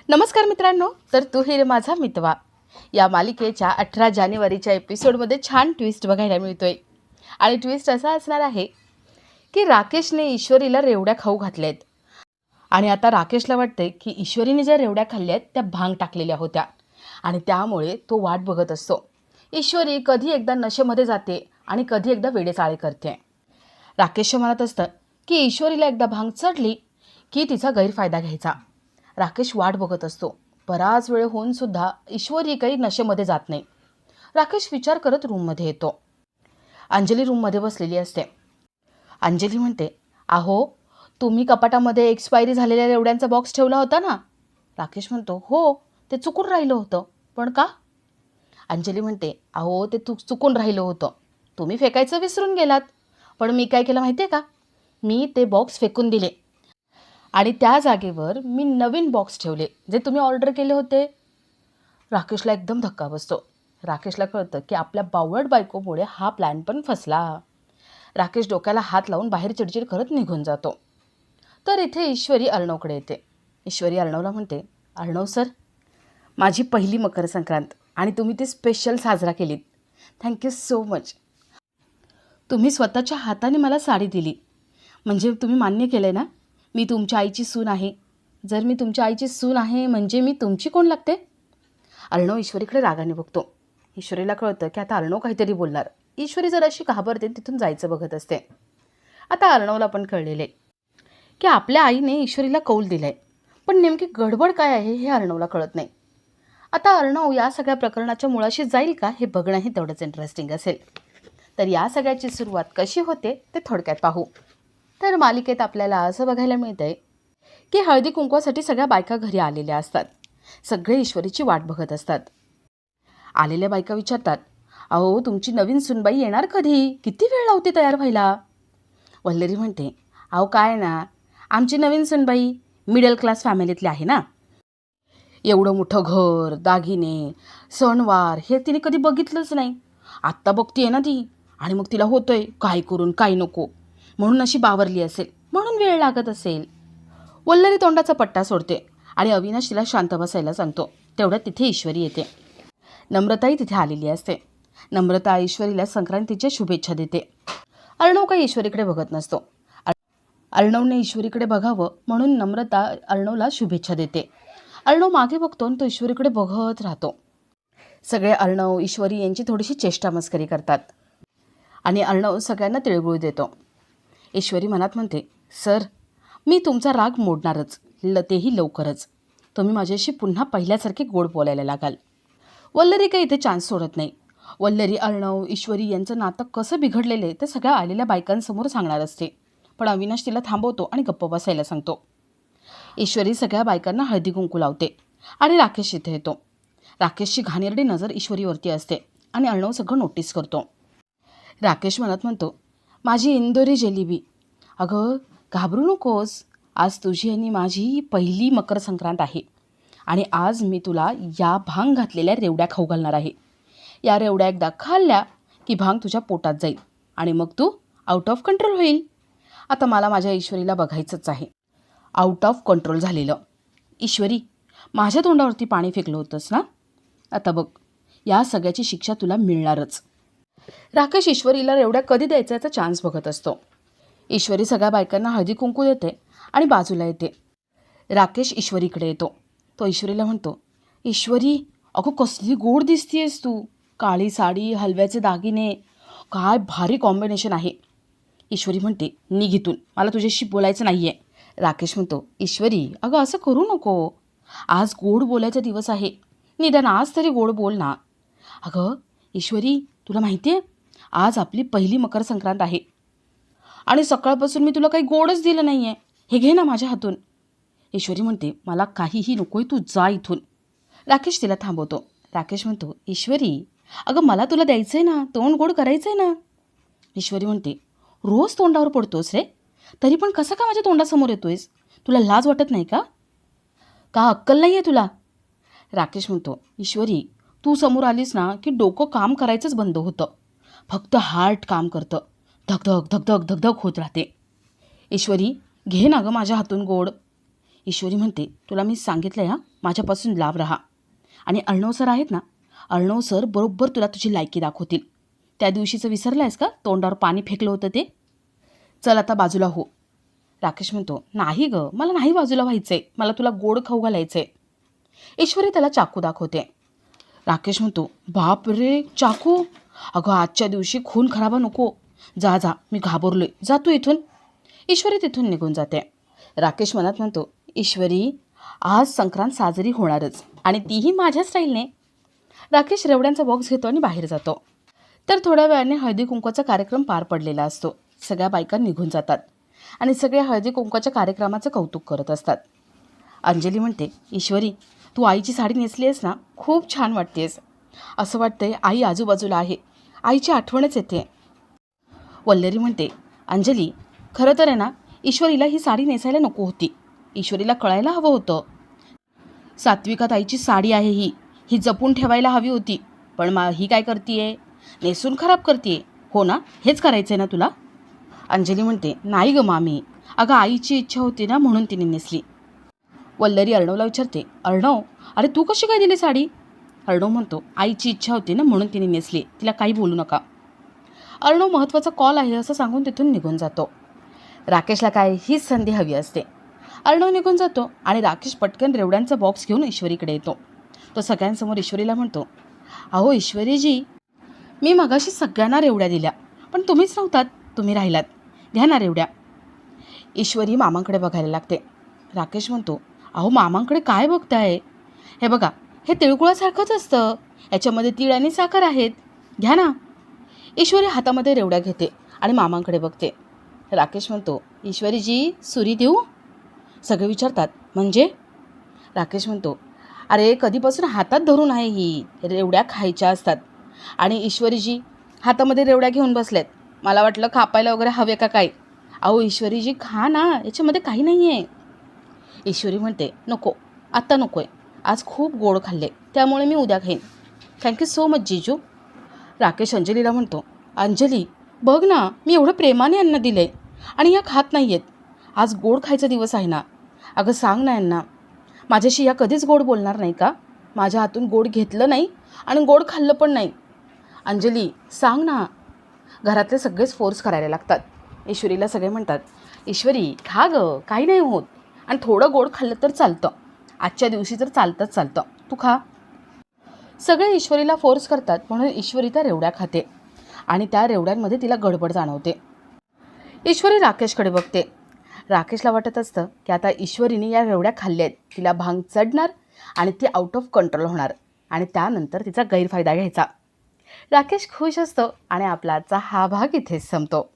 नमस्कार मित्रांनो, तर तू ही रे माझा मितवा या मालिकेच्या 18 जानेवारीच्या एपिसोडमध्ये छान ट्विस्ट बघायला मिळतोय. आणि ट्विस्ट असा असणार आहे की राकेशने ईश्वरीला रेवड्या खाऊ घातल्या आहेत. आणि आता राकेशला वाटते की ईश्वरीने ज्या रेवड्या खाल्ल्या आहेत त्या भांग टाकलेल्या होत्या आणि त्यामुळे तो वाट बघत असतो. ईश्वरी कधी एकदा नशेमध्ये जाते आणि कधी एकदा वेडेचाळे करते. राकेशच्या मनात असतं की ईश्वरीला एकदा भांग चढली की तिचा गैरफायदा घ्यायचा. राकेश वाट बघत असतो. बराच वेळ होऊन सुद्धा ईश्वरी काही नशेमध्ये जात नाही. राकेश विचार करत रूममध्ये येतो. अंजली रूममध्ये बसलेली असते. अंजली म्हणते, अहो तुम्ही कपाटामध्ये एक्सपायरी झालेल्या रेवड्यांचा बॉक्स ठेवला होता ना. राकेश म्हणतो, हो ते चुकून राहिलं होतं. पण का? अंजली म्हणते, अहो ते चुकून राहिलं होतं, तुम्ही फेकायचं विसरून गेलात. पण मी काय केलं माहिती आहे का, मी ते बॉक्स फेकून दिले आणि त्या जागेवर मी नवीन बॉक्स ठेवले जे तुम्ही ऑर्डर केले होते. राकेशला एकदम धक्का बसतो. राकेशला कळतं की आपल्या बावळट बायकोमुळे हा प्लॅन पण फसला. राकेश डोक्याला हात लावून बाहेर चिडचिड करत निघून जातो. तर इथे ईश्वरी अर्णवकडे येते. ईश्वरी अर्णवला म्हणते, अर्णव सर, माझी पहिली मकर संक्रांत आणि तुम्ही ती स्पेशल साजरा केलीत. Thank you so much. तुम्ही स्वतःच्या हाताने मला साडी दिली म्हणजे तुम्ही मान्य केलं आहे ना, मी तुमच्या आईची सून आहे. जर मी तुमच्या आईची सून आहे म्हणजे मी तुमची कोण लागते? अर्णव ईश्वरीकडे रागाने बघतो. ईश्वरीला कळतं की आता अर्णव काहीतरी बोलणार. ईश्वरी जर अशी घाबरते तिथून जायचं बघत असते. आता अर्णवला पण कळलेले की आपल्या आईने ईश्वरीला कौल दिलं आहे, पण नेमकी गडबड काय आहे हे अर्णवला कळत नाही. आता अर्णव या सगळ्या प्रकरणाच्या मुळाशी जाईल का हे बघणंही तेवढंच इंटरेस्टिंग असेल. तर या सगळ्याची सुरुवात कशी होते ते थोडक्यात पाहू. तर मालिकेत आपल्याला असं बघायला मिळतं आहे की हळदी कुंकवासाठी सगळ्या बायका घरी आलेल्या असतात. सगळे ईश्वरीची वाट बघत असतात. आलेल्या बायका विचारतात, अहो तुमची नवीन सुनबाई येणार कधी? किती वेळ लावते तयार व्हायला? वल्लरी म्हणते, अहो काय ना, आमची नवीन सुनबाई मिडल क्लास फॅमिलीतली आहे ना. एवढं मोठं घर, दागिने, सणवार हे तिने कधी बघितलंच नाही. आत्ता बघतीये ना ती, आणि मग तिला होतंय काय करून काय नको, म्हणून अशी बावरली असेल, म्हणून वेळ लागत असेल. वल्लरी तोंडाचा पट्टा सोडते आणि अविनाश तिला शांत बसायला सांगतो. तेवढ्यात तिथे ईश्वरी येते. नम्रताही तिथे आलेली असते. नम्रता ईश्वरीला संक्रांतीच्या शुभेच्छा देते. अर्णव काही ईश्वरीकडे बघत नसतो. अर्णवने ईश्वरीकडे बघावं म्हणून नम्रता अर्णवला शुभेच्छा देते. अर्णव मागे बघतो आणि तो ईश्वरीकडे बघत राहतो. सगळे अर्णव ईश्वरी यांची थोडीशी चेष्टा मस्करी करतात आणि अर्णव सगळ्यांना तिळगुळ देतो. ईश्वरी मनात म्हणते, सर मी तुमचा राग मोडणारच, तेही लवकरच. तुम्ही माझ्याशी पुन्हा पहिल्यासारखे गोड बोलायला लागाल. वल्लरी काही इथे चान्स सोडत नाही. वल्लरी अर्णव ईश्वरी यांचं नातं कसं बिघडलेलं ते सगळ्या आलेल्या बायकांसमोर सांगणार असते. पण अविनाश तिला थांबवतो आणि गप्प बसायला सांगतो. ईश्वरी सगळ्या बायकांना हळदी कुंकू लावते आणि राकेश इथे येतो. राकेशची घाणेरडी नजर ईश्वरीवरती असते आणि अर्णव सगळं नोटीस करतो. राकेश मनात म्हणतो, माझी इंदोरी जिलेबी, अगं घाबरू नकोस, आज तुझी आणि माझी पहिली मकर संक्रांत आहे आणि आज मी तुला या भांग घातलेल्या रेवड्या खाऊ घालणार आहे. या रेवड्या एकदा खाल्ल्या की भांग तुझ्या पोटात जाईल आणि मग तू आउट ऑफ कंट्रोल होईल. आता मला माझ्या ईश्वरीला बघायचंच आहे आउट ऑफ कंट्रोल झालेलं. ईश्वरी, माझ्या तोंडावरती पाणी फेकलं होतंस ना, आता बघ या सगळ्याची शिक्षा तुला मिळणारच. राकेश ईश्वरीला रेवड्या कधी द्यायचा याचा चान्स बघत असतो. ईश्वरी सगळ्या बायकांना हळदी कुंकू देते आणि बाजूला येते. राकेश ईश्वरीकडे येतो. तो ईश्वरीला म्हणतो, ईश्वरी अगं कसली गोड दिसतीयस तू, काळी साडी, हलव्याचे दागिने, काय भारी कॉम्बिनेशन आहे. ईश्वरी म्हणते, निघ इथून, मला तुझ्याशी बोलायचं नाही आहे. राकेश म्हणतो, ईश्वरी अगं असं करू नको, आज गोड बोलायचा दिवस आहे, निदान आज तरी गोड बोल ना. अगं ईश्वरी, तुला माहिती आहे आज आपली पहिली मकर संक्रांत आहे आणि सकाळपासून मी तुला काही गोडच दिलं नाही आहे, हे घे ना माझ्या हातून. ईश्वरी म्हणते, मला काहीही नको आहे, तू जा इथून. राकेश तिला थांबवतो. राकेश म्हणतो, ईश्वरी अगं मला तुला द्यायचं आहे ना, तोंड गोड करायचं आहे ना. ईश्वरी म्हणते, रोज तोंडावर पडतोस रे, तरी पण कसा का माझ्या तोंडासमोर येतोयस, तुला लाज वाटत नाही का, का अक्कल नाही आहे तुला? राकेश म्हणतो, ईश्वरी तू समोर आलीस ना की डोकं काम करायचंच बंद होतं, फक्त हार्ट काम करतं, धगधग धगधग धगधग होत राहते. ईश्वरी घे ना गं माझ्या हातून गोड. ईश्वरी म्हणते, तुला मी सांगितलं आहे हां, माझ्यापासून लांब राहा. आणि अर्णव सर आहेत ना, अर्णव सर बरोबर तुला तुझी लायकी दाखवतील. त्या दिवशीचं विसरलं आहेस का, तोंडावर पाणी फेकलं होतं ते? चल आता बाजूला हो. राकेश म्हणतो, नाही गं, मला नाही बाजूला व्हायचं आहे, मला तुला गोड खाऊ घालायचं आहे. ईश्वरी त्याला चाकू दाखवते. राकेश म्हणतो, बाप रे, चाकू? अगं आजच्या दिवशी खून खराबा नको. जा जा, मी घाबरलोय, जा तू इथून. ईश्वरी तिथून निघून जाते. राकेश मनात म्हणतो, ईश्वरी, आज संक्रांत साजरी होणारच, आणि तीही माझ्या स्टाईलने. राकेश रेवड्यांचा बॉक्स घेतो आणि बाहेर जातो. तर थोड्या वेळाने हळदी कुंकवाचा कार्यक्रम पार पडलेला असतो. सगळ्या बायका निघून जातात आणि सगळे हळदी कुंकवाच्या कार्यक्रमाचं कौतुक करत असतात. अंजली म्हणते, ईश्वरी, तू आईची साडी नेसली आहेस ना, खूप छान वाटतेस. असं वाटतंय आई आजूबाजूला आहे, आईची आठवणच येते. वल्लरी म्हणते, अंजली, खरं तर आहे ना, ईश्वरीला ही साडी नेसायला नको होती. ईश्वरीला कळायला हवं होतं. सात्विकात आईची साडी आहे ही, ही जपून ठेवायला हवी होती. पण ही काय करतीये, नेसून खराब करतीये. हो ना, हेच करायचं आहे ना तुला? अंजली म्हणते, नाही गं मामी, अगं आईची इच्छा होती ना, म्हणून तिने नेसली. वल्लरी अर्णवला विचारते, अर्णव, अरे तू कशी काय दिली साडी? अर्णव म्हणतो, आईची इच्छा होती ना, म्हणून तिने नेसली, तिला काही बोलू नका. अर्णव महत्त्वाचा कॉल आहे असं सांगून तिथून निघून जातो. राकेशला काय हीच संधी हवी असते. अर्णव निघून जातो आणि राकेश पटकन रेवड्यांचा बॉक्स घेऊन ईश्वरीकडे येतो. तो सगळ्यांसमोर ईश्वरीला म्हणतो, अहो ईश्वरीजी, मी मगाशी सगळ्यांना रेवड्या दिल्या, पण तुम्हीच नव्हतात, तुम्ही राहिलात, घ्या ना रेवड्या. ईश्वरी मामांकडे बघायला लागते. राकेश म्हणतो, अहो मामांकडे काय बघताय, हे बघा, हे तिळगुळासारखंच असतं, याच्यामध्ये तीळ आणि साखर आहेत, घ्या ना. ईश्वरी हातामध्ये रेवड्या घेते आणि मामांकडे बघते. राकेश म्हणतो, ईश्वरीजी, सुरी देऊ? सगळे विचारतात, म्हणजे? राकेश म्हणतो, अरे कधीपासून हातात धरून आहे, ही रेवड्या खायच्या असतात, आणि ईश्वरीजी हातामध्ये रेवड्या घेऊन बसलेत, मला वाटलं खापायला वगैरे हवे का काय. अहो ईश्वरीजी, खा ना, याच्यामध्ये काही नाही आहे. ईश्वरी म्हणते, नको, आत्ता नको आहे, आज खूप गोड खाल्ले, त्यामुळे मी उद्या खाईन. थँक्यू सो मच जीजू. राकेश अंजलीला म्हणतो, अंजली, बघ ना, मी एवढं प्रेमाने यांना दिलं आहे आणि या खात नाही आहेत. आज गोड खायचा दिवस आहे ना. अगं सांग ना यांना, माझ्याशी या कधीच गोड बोलणार नाही का? माझ्या हातून गोड घेतलं नाही आणि गोड खाल्लं पण नाही. अंजली, सांग ना. घरातले सगळेच फोर्स करायला लागतात. ईश्वरीला सगळे म्हणतात, ईश्वरी, खा गं, काही नाही होत, आणि थोडं गोड खाल्लं तर चालतं, आजच्या दिवशी तर चालतंच चालतं, तू खा. सगळे ईश्वरीला फोर्स करतात, म्हणून ईश्वरी त्या रेवड्या खाते आणि त्या रेवड्यांमध्ये तिला गडबड जाणवते. ईश्वरी राकेशकडे बघते. राकेशला वाटत असतं की आता ईश्वरीने या रेवड्या खाल्ल्या आहेत, तिला भांग चढणार आणि ती आउट ऑफ कंट्रोल होणार आणि त्यानंतर तिचा गैरफायदा घ्यायचा. राकेश खुश असतो आणि आपला आजचा हा भाग इथेच संपतो.